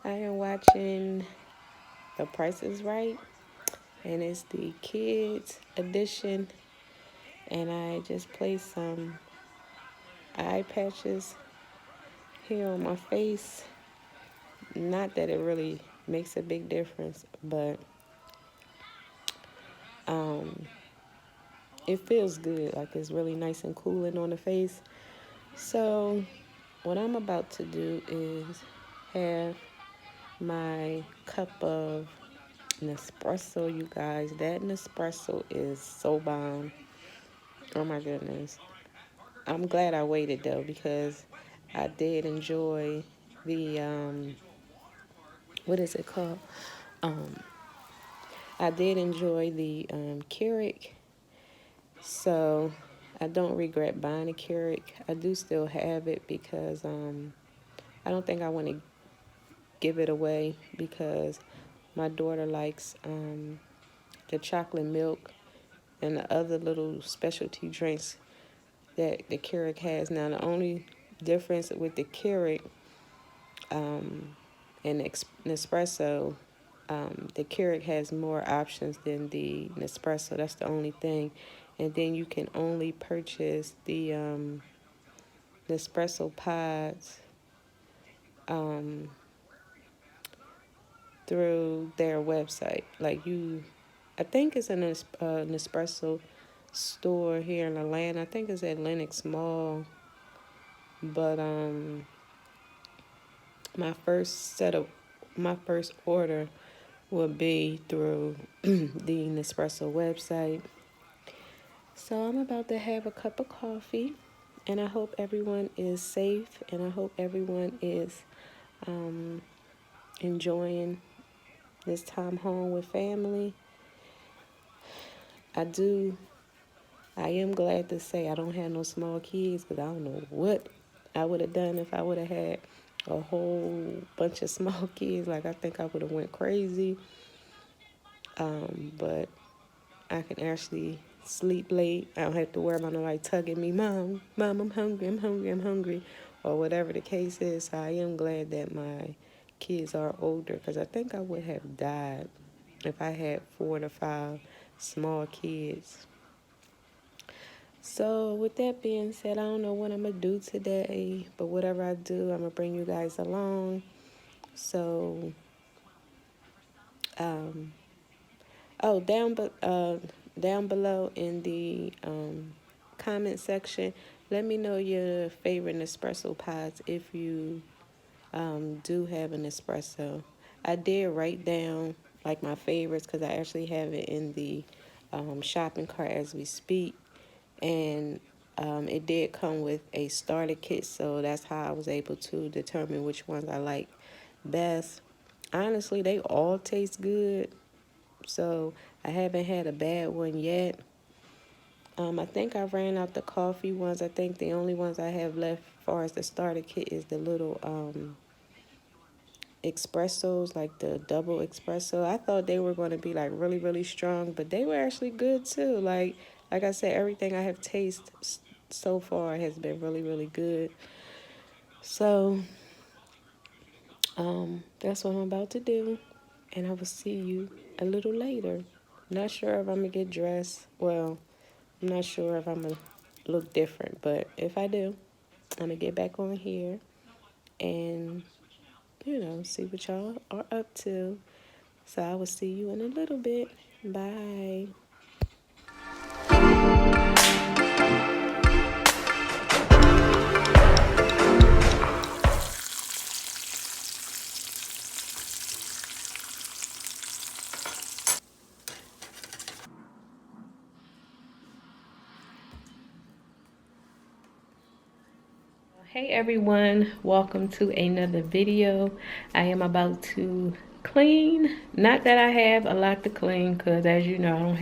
I am watching The Price is Right, and it's the kids edition. And I just placed some eye patches here on my face. Not that it really makes a big difference, but um, it feels good. Like it's really nice and cooling on the face. So what I'm about to do is have my cup of Nespresso, you guys. That Nespresso is so bomb. Oh my goodness. I'm glad I waited though, because I did enjoy the what is it called? Um I did enjoy the Keurig, so I don't regret buying a Keurig. I do still have it because I don't think I want to give it away, because my daughter likes the chocolate milk and the other little specialty drinks that the Keurig has. Now, the only difference with the Keurig and Nespresso, the Keurig has more options than the Nespresso. That's the only thing. And then you can only purchase the Nespresso pods through their website. I think it's an Nespresso store here in Atlanta. I think it's at Lenox Mall. But my my first order will be through the Nespresso website. So I'm about to have a cup of coffee, and I hope everyone is safe, and I hope everyone is enjoying this time home with family. I am glad to say I don't have no small kids, because I don't know what I would have done if I would have had a whole bunch of small kids. Like, I think I would have went crazy. But I can actually sleep late. I don't have to worry about nobody tugging me, Mom, I'm hungry, I'm hungry, or whatever the case is. So I am glad that my kids are older, because I think I would have died if I had 4 to 5 small kids. So with that being said, I don't know what I'm going to do today, but whatever I do, I'm going to bring you guys along. So, down below in the comment section, let me know your favorite Nespresso pods if you do have an espresso. I did write down like my favorites, because I actually have it in the shopping cart as we speak. And it did come with a starter kit, so that's how I was able to determine which ones I like best. Honestly, they all taste good, so I haven't had a bad one yet. I think I ran out the coffee ones. I think the only ones I have left as far as the starter kit is the little espressos, like the double espresso. I thought they were going to be like really, really strong, but they were actually good too. Like I said, everything I have tasted so far has been really, really good. So that's what I'm about to do, and I will see you a little later. Not sure if I'm gonna get dressed. Well, I'm not sure if I'm gonna look different, but if I do, I'm gonna get back on here and see what y'all are up to. So I will see you in a little bit. Bye. Hey everyone, welcome to another video. I am about to clean. Not that I have a lot to clean, because as you know,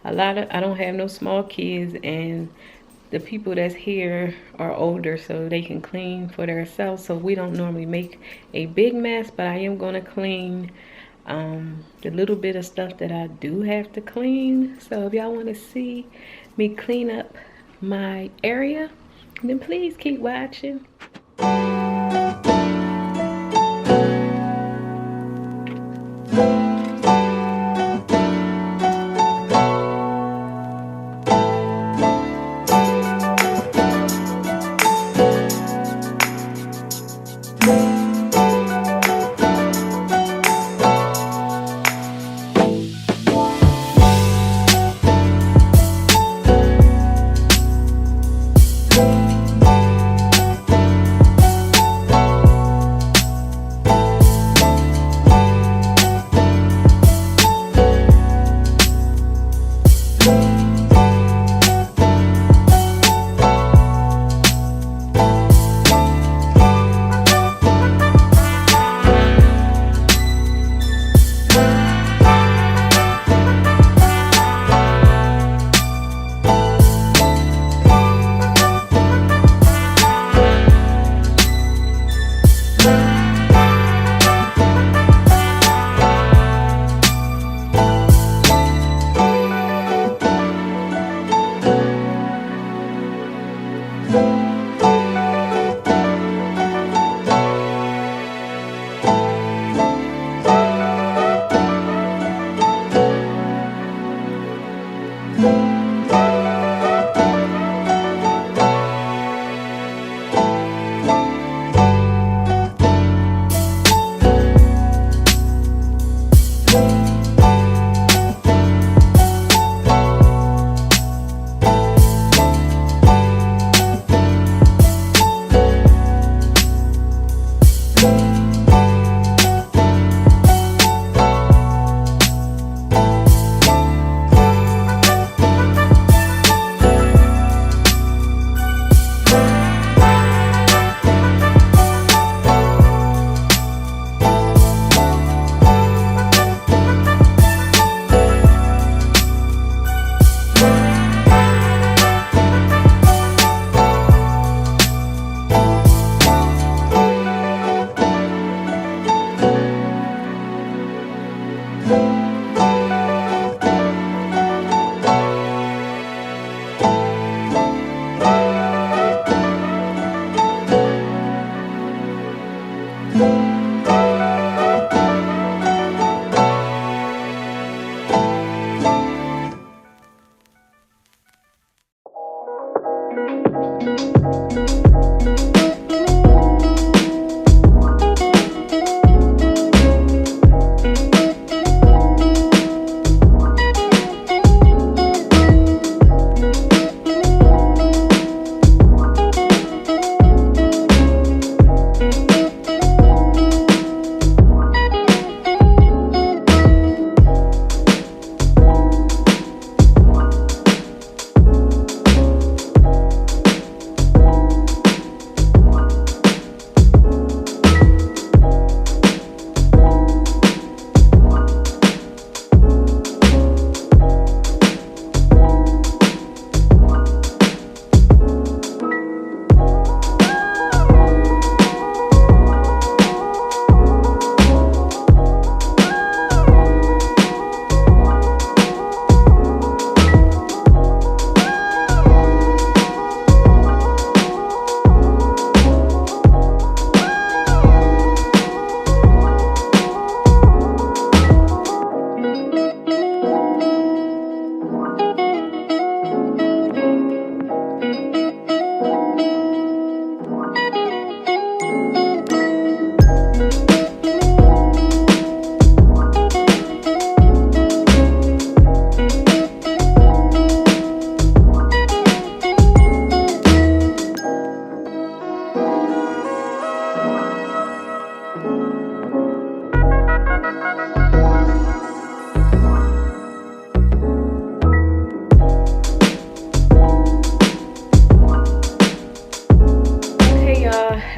I don't have no small kids, and the people that's here are older, so they can clean for themselves. So we don't normally make a big mess, but I am gonna clean the little bit of stuff that I do have to clean. So if y'all want to see me clean up my area, then please keep watching.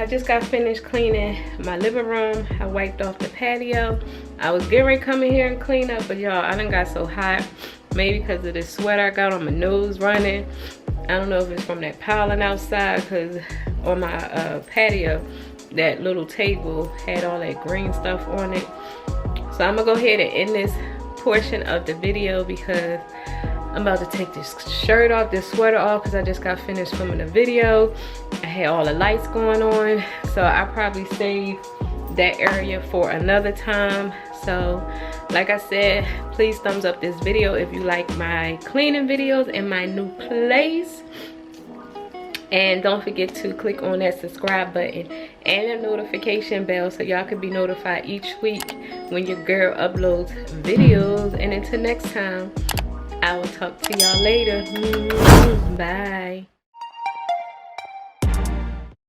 I just got finished cleaning my living room. I wiped off the patio. I was getting ready to come in here and clean up, but y'all, I done got so hot. Maybe because of this sweater I got on, my nose running. I don't know if it's from that piling outside, because on my patio, that little table had all that green stuff on it. So I'm gonna go ahead and end this portion of the video because I'm about to take this shirt off, this sweater off, because I just got finished filming a video. I had all the lights going on, so I'll probably save that area for another time. So like I said, please thumbs up this video if you like my cleaning videos in my new place. And don't forget to click on that subscribe button and the notification bell so y'all can be notified each week when your girl uploads videos. And until next time, I will talk to y'all later. Bye.